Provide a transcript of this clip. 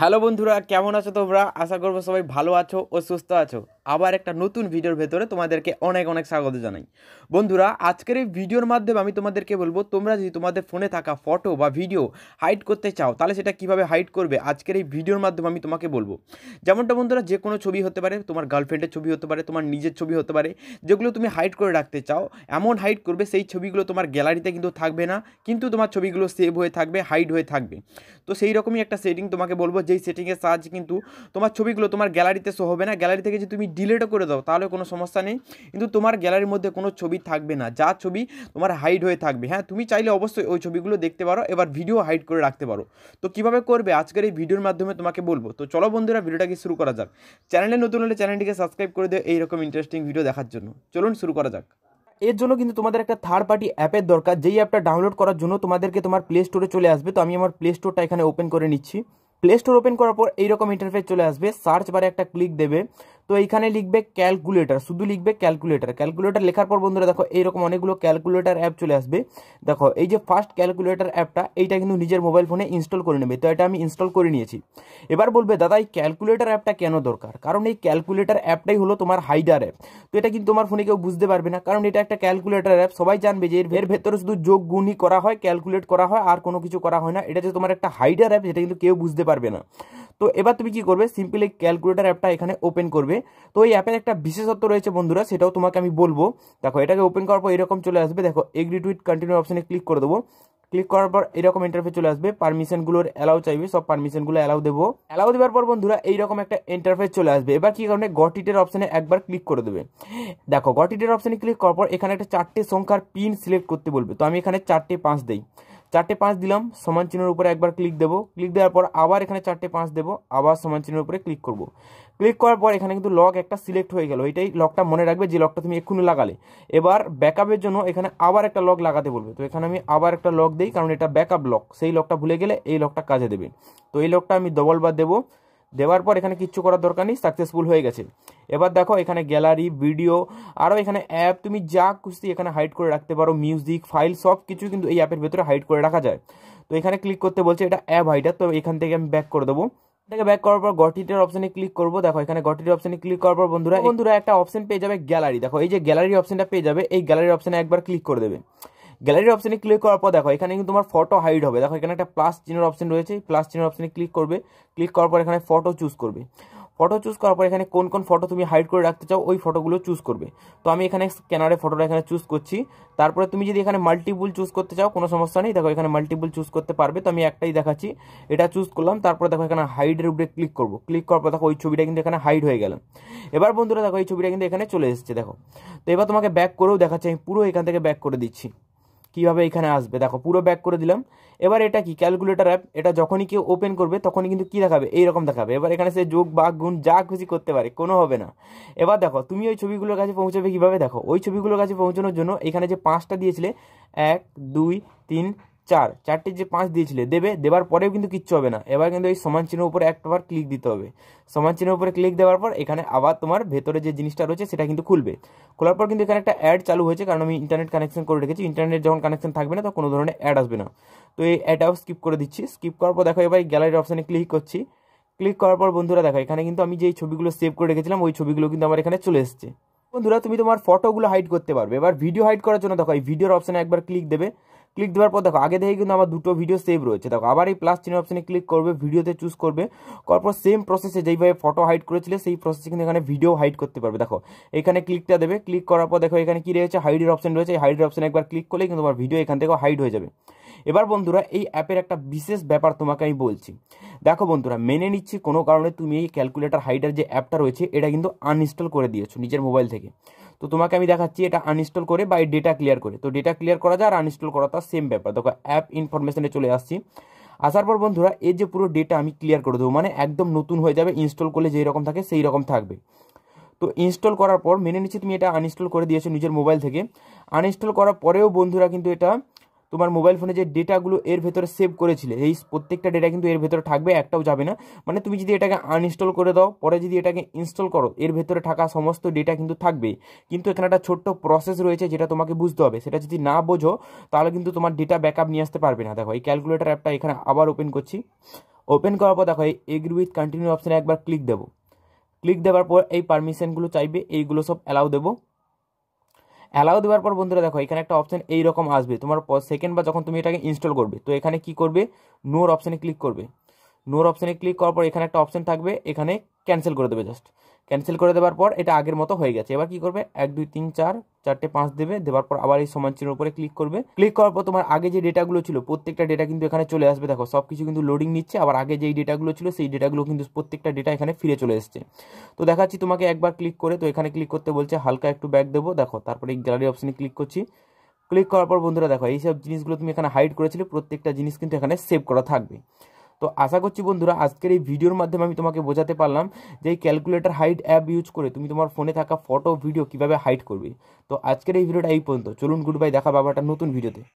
Hello বন্ধুরা, কেমন আছো তোমরা? আশা করবো সবাই ভালো আছো ও সুস্থ আছো। আবার একটা নতুন ভিডিওর ভেতরে তোমাদেরকে অনেক অনেক স্বাগত জানাই। বন্ধুরা, আজকের এই ভিডিওর মাধ্যমে আমি তোমাদেরকে বলবো, তোমরা যদি তোমাদের ফোনে থাকা ফটো বা ভিডিও হাইড করতে চাও, তাহলে সেটা কিভাবে হাইড করবে আজকের এই ভিডিওর মাধ্যমে আমি তোমাকে বলবো। যেমনটা বন্ধুরা, যে কোনো ছবি হতে পারে, তোমার গার্লফ্রেন্ডের ছবি হতে পারে, তোমার নিজের ছবি হতে পারে, যেগুলো তুমি হাইড করে রাখতে চাও। এমন হাইড করবে সেই ছবিগুলো তোমার গ্যালারিতে কিন্তু থাকবে না, কিন্তু তোমার ছবিগুলো সেভ হয়ে থাকবে, হাইড হয়ে থাকবে। তো সেই রকমই একটা সেটিং তোমাকে বলবো, যেই সেটিংয়ের সাহায্যে কিন্তু তোমার ছবিগুলো তোমার গ্যালারিতে শো হবে না। গ্যালারি থেকে যদি তুমি ডিলিটও করে দাও তাহলে কোনো সমস্যা নেই, কিন্তু তোমার গ্যালারির মধ্যে কোনো ছবি থাকবে না, যা ছবি তোমার হাইড হয়ে থাকবে। হ্যাঁ, তুমি চাইলে অবশ্যই ওই ছবিগুলো দেখতে পারো, এবার ভিডিও হাইড করে রাখতে পারো। তো কীভাবে করবে আজকের এই ভিডিওর মাধ্যমে তোমাকে বলবো। তো চলো বন্ধুরা, ভিডিওটাকে শুরু করা যাক। চ্যানেলে নতুন হলে চ্যানেলটিকে সাবস্ক্রাইব করে দিও এইরকম ইন্টারেস্টিং ভিডিও দেখার জন্য। চলুন শুরু করা যাক। এর জন্য কিন্তু তোমাদের একটা থার্ড পার্টি অ্যাপের দরকার, যেই অ্যাপটা ডাউনলোড করার জন্য তোমাদেরকে তোমার প্লে স্টোরে চলে আসবে। তো আমি আমার প্লে স্টোরটা এখানে ওপেন করে নিচ্ছি। প্লে স্টোর ওপেন করার পর এইরকম ইন্টারফেস চলে আসবে। সার্চ বারে একটা ক্লিক দেবে, তো এইখানে লিখবে ক্যালকুলেটর, শুধু লিখবে ক্যালকুলেটর। ক্যালকুলেটর লেখার পর বন্ধুরা দেখো এইরকম অনেকগুলো ক্যালকুলেটর অ্যাপ চলে আসবে। দেখো এই যে ফার্স্ট ক্যালকুলেটর অ্যাপটা, এইটা কিন্তু নিজের মোবাইল ফোনে ইনস্টল করে নেবে। তো এটা আমি ইনস্টল করে নিয়েছি। এবার বলবে দাদা এই ক্যালকুলেটর অ্যাপটা কেন দরকার? কারণ এই ক্যালকুলেটর অ্যাপটাই হলো তোমার হাইডার অ্যাপ। তো এটা কিন্তু তোমার ফোনে কেউ বুঝতে পারবে না, কারণ এটা একটা ক্যালকুলেটর অ্যাপ। সবাই জানবে যে এর ভেতরে শুধু যোগ গুণই করা হয়, ক্যালকুলেট করা হয়, আর কোনো কিছু করা হয় না। এটা যে তোমার একটা হাইডার অ্যাপ, যেটা কিন্তু কেউ বুঝতে পারবে না। তো এবার তুমি কি করবে, সিম্পলি ক্যালকুলেটর অ্যাপটা এখানে ওপেন করবে। তো এই অ্যাপের একটা বিশেষত্ব রয়েছে বন্ধুরা, সেটাও তোমাকে আমি বলবো। দেখো এটাকে ওপেন করার পর এরকম চলে আসবে। দেখো এগ্রি টু ইট কন্টিনিউ অপশনে ক্লিক করে দেবো। ক্লিক করার পর এরকম ইন্টারফেস চলে আসবে। পারমিশনগুলোর অ্যালাউ চাইবে, সব পারমিশনগুলো অ্যালাউ দেবো। অ্যালাউ দেওয়ার পর বন্ধুরা এইরকম একটা ইন্টারফেস চলে আসবে। এবার কি কারণে গট ইটের অপশনে একবার ক্লিক করে দেবে। দেখো গট ইটের অপশনে ক্লিক করার পর এখানে একটা 4টে সংখ্যার পিন সিলেক্ট করতে বলবে। তো আমি এখানে 4টে 5 দিই। 4টে 5 দিলাম, সমান চিহ্নের উপরে একবার ক্লিক দেবো। ক্লিক দেওয়ার পর আবার এখানে 4টে 5 দেবো, আবার সমান চিহ্নের উপরে ক্লিক করবো। ক্লিক করার পর এখানে কিন্তু লক একটা সিলেক্ট হয়ে গেল। এটাই লকটা মনে রাখবে, যে লকটা তুমি এক্ষুনি লাগালে। এবার ব্যাকআপের জন্য এখানে আবার একটা লক লাগাতে বলবে। তো এখানে আমি আবার একটা লক দিই, কারণ এটা ব্যাকআপ লক। সেই লকটা ভুলে গেলে এই লকটা কাজে দেবে। তো এই লকটা আমি ডবল বার দেবো। দেওয়ার পর এখানে কিচ্ছু করার দরকার নেই, সাকসেসফুল হয়ে গেছে। এবার দেখো এখানে গ্যালারি, ভিডিও, আরও এখানে অ্যাপ, তুমি যা খুশি এখানে হাইড করে রাখতে পারো। মিউজিক, ফাইল, সব কিছু কিন্তু এই অ্যাপের ভেতরে হাইড করে রাখা যায়। তো এখানে ক্লিক করতে বলছে, এটা অ্যাপ হাইডার। তো এখান থেকে আমি ব্যাক করে দেবো। এটাকে ব্যাক করার পর গট ইটের অপশনে ক্লিক করবো। দেখো এখানে গট ইটের অপশনে ক্লিক করার পর বন্ধুরা একটা অপশন পেয়ে যাবে গ্যালারি। দেখো এই যে গ্যালারি অপশনটা পেয়ে যাবে, এই গ্যালারি অপশনে একবার ক্লিক করে দেবে। গ্যালারির অপশনে ক্লিক করার পর দেখো এখানে কিন্তু তোমার ফটো হাইড হবে। দেখো এখানে একটা প্লাস চিহ্নের অপশন রয়েছে, প্লাস চিহ্নের অপশনে ক্লিক করবে। ক্লিক করার পর এখানে ফটো চুজ করবে। ফটো চুজ করার পর এখানে কোন কোন ফটো তুমি হাইড করে রাখতে চাও ওই ফটোগুলো চুজ করবে। তো আমি এখানে স্ক্যানারে ফটোটা এখানে চুজ করছি। তারপরে তুমি যদি এখানে মাল্টিপুল চুজ করতে চাও কোনো সমস্যা নেই, দেখো এখানে মাল্টিপুল চুজ করতে পারবে। তো আমি একটাই দেখাচ্ছি, এটা চুজ করলাম। তারপরে দেখো এখানে হাইডের উপরে ক্লিক করবো। ক্লিক করার পর দেখো ওই ছবিটা কিন্তু এখানে হাইড হয়ে গেল। এবার বন্ধুরা দেখো এই ছবিটা কিন্তু এখানে চলে এসেছে। দেখো তো এবার তোমাকে ব্যাক করেও দেখাচ্ছি, আমি পুরো এখান থেকে ব্যাক করে দিচ্ছি কিভাবে এখানে আসবে। দেখো পুরো ব্যাক করে দিলাম। এবার এটা কি ক্যালকুলেটর অ্যাপ, এটা যখনই কেউ ওপেন করবে তখনই কিন্তু কি দেখাবে, এইরকম দেখাবে। এবার এখানে সে যোগ বা গুণ যা খুশি করতে পারে, কোনো হবে না। এবার দেখো তুমি ওই ছবিগুলোর কাছে পৌঁছাবে কিভাবে। দেখো ওই ছবিগুলোর কাছে পৌঁছানোর জন্য এখানে যে 5টা দিয়েছিলে, 1 2 3 4, 4টে যে 5 দিয়েছিলে দেবে। দেওয়ার পরেও কিন্তু কিচ্ছু হবে না। এবার কিন্তু এই সমান চিহ্নের উপরে একবার ক্লিক দিতে হবে। সমান চিহ্নের উপরে ক্লিক দেওয়ার পর এখানে আবার তোমার ভেতরে যে জিনিসটা রয়েছে সেটা কিন্তু খুলবে। খোলার পর কিন্তু এখানে একটা অ্যাড চালু হয়েছে, কারণ আমি ইন্টারনেট কানেকশন করে রেখেছি। ইন্টারনেট যখন কানেকশন থাকবে না তো কোনো ধরনের অ্যাড আসবে না। তো এই অ্যাডটাও স্কিপ করে দিচ্ছি। স্কিপ করার পর দেখো এবার গ্যালারির অপশানে ক্লিক করছি। ক্লিক করার পর বন্ধুরা দেখো এখানে কিন্তু আমি যেই ছবিগুলো সেভ করে রেখেছিলাম ওই ছবিগুলো কিন্তু আমার এখানে চলে এসেছে। বন্ধুরা তুমি তোমার ফটোগুলো হাইড করতে পারবে। এবার ভিডিও হাইড করার জন্য দেখো এই ভিডিওর অপশানে একবার ক্লিক দেবে। ক্লিক দেওয়ার পর দেখো আগে থেকে কিন্তু আমার 2টো ভিডিও সেভ রয়েছে। দেখো আবার এই প্লাস চিহ্ন অপশানে ক্লিক করবে, ভিডিওতে চুজ করবে। করার পর সেম প্রসেসে যেইভাবে ফটো হাইড করেছিলে সেই প্রসেসে কিন্তু এখানে ভিডিও হাইড করতে পারবে। দেখো এখানে ক্লিকটা দেবে। ক্লিক করার পর দেখো এখানে কি রয়েছে, হাইডের অপশন রয়েছে। এই হাইডের অপশানে একবার ক্লিক করলে কিন্তু তোমার ভিডিও এখান থেকে হাইড হয়ে যাবে। এবার বন্ধুরা এই অ্যাপের একটা বিশেষ ব্যাপার তোমাকে আমি বলছি। দেখো বন্ধুরা, মেনে নিচ্ছি কোনো কারণে তুমি এই ক্যালকুলেটর হাইডার যে অ্যাপটা রয়েছে এটা কিন্তু আনইনস্টল করে দিয়েছো নিজের মোবাইল থেকে। তো তোমাকে আমি দেখাচ্ছি এটা আনইনস্টল করে বা ডেটা ক্লিয়ার করে। তো ডেটা ক্লিয়ার করা যায় আর আনইনস্টল করা তার সেম ব্যাপার। দেখো অ্যাপ ইনফরমেশনে চলে আসছি। আসার পর বন্ধুরা এই যে পুরো ডেটা আমি ক্লিয়ার করে দেবো, মানে একদম নতুন হয়ে যাবে। ইনস্টল করলে যেই রকম থাকে সেই রকম থাকবে। তো ইনস্টল করার পর মেনে নিচ্ছি তুমি এটা আনইনস্টল করে দিয়েছো নিজের মোবাইল থেকে। আনইনস্টল করার পরেও বন্ধুরা কিন্তু এটা তোমার মোবাইল ফোনে যে ডেটাগুলো এর ভেতরে সেভ করেছিলে এই প্রত্যেকটা ডেটা কিন্তু এর ভেতরে থাকবে, একটাও যাবে না। মানে তুমি যদি এটাকে আনইনস্টল করে দাও, পরে যদি এটাকে ইনস্টল করো, এর ভেতরে থাকা সমস্ত ডেটা কিন্তু থাকবে। কিন্তু এখানে একটা ছোট্ট প্রসেস রয়েছে যেটা তোমাকে বুঝতে হবে। সেটা যদি না বোঝো তাহলে কিন্তু তোমার ডেটা ব্যাকআপ নিয়ে আসতে পারবে না। দেখো এই ক্যালকুলেটর অ্যাপটা এখানে আবার ওপেন করছি। ওপেন করার পর দেখো এই এগ্রি উইথ কন্টিনিউ অপশানে একবার ক্লিক দেবো। ক্লিক দেওয়ার পর এই পারমিশনগুলো চাইবে, এইগুলো সব অ্যালাউ দেবো। অ্যালাউ দেওয়ার পর বন্ধুরা দেখো এখানে একটা অপশান এইরকম আসবে তোমার সেকেন্ড বা যখন তুমি এটাকে ইনস্টল করবে, তো এখানে কি করবে, নোর অপশানে ক্লিক করবে। নোর অপশানে ক্লিক করার পর এখানে একটা অপশান থাকবে, এখানে ক্যান্সেল করে দেবে। জাস্ট ক্যান্সেল করে দেওয়ার পর এটা আগের মতো হয়ে গেছে। এবার কি করবে, 1 2 3 4 4টে 5 দেবে, দেওয়ার পর আবার এই সমান চিহ্নের উপরে ক্লিক করবে। ক্লিক করার পর তোমার আগে যে ডেটাগুলো ছিল প্রত্যেকটা ডেটা কিন্তু এখানে চলে আসবে। দেখো সব কিছু কিন্তু লোডিং নিচ্ছে, আবার আগে যেই ডেটাগুলো ছিল সেই ডেটাগুলো কিন্তু প্রত্যেকটা ডেটা এখানে ফিরে চলে এসছে। তো দেখাচ্ছি তোমাকে একবার ক্লিক করে, তো এখানে ক্লিক করতে বলছে, হালকা একটু ব্যাক দেবো। দেখো তারপরে এই গ্যালারি অপশানে ক্লিক করছি। ক্লিক করার পর বন্ধুরা দেখো এইসব জিনিসগুলো তুমি এখানে হাইড করেছিলে, প্রত্যেকটা জিনিস কিন্তু এখানে সেভ করা থাকবে। তো আশা করছি বন্ধুরা আজকের এই ভিডিওর মাধ্যমে আমি তোমাকে বোঝাতে পারলাম যে এই ক্যালকুলেটর হাইড অ্যাপ ইউজ করে তুমি তোমার ফোনে থাকা ফটো ভিডিও কিভাবে হাইড করবে। তো আজকের এই ভিডিওটা এই পর্যন্ত। চলুন গুড বাই, দেখা পাবো একটা নতুন ভিডিওতে।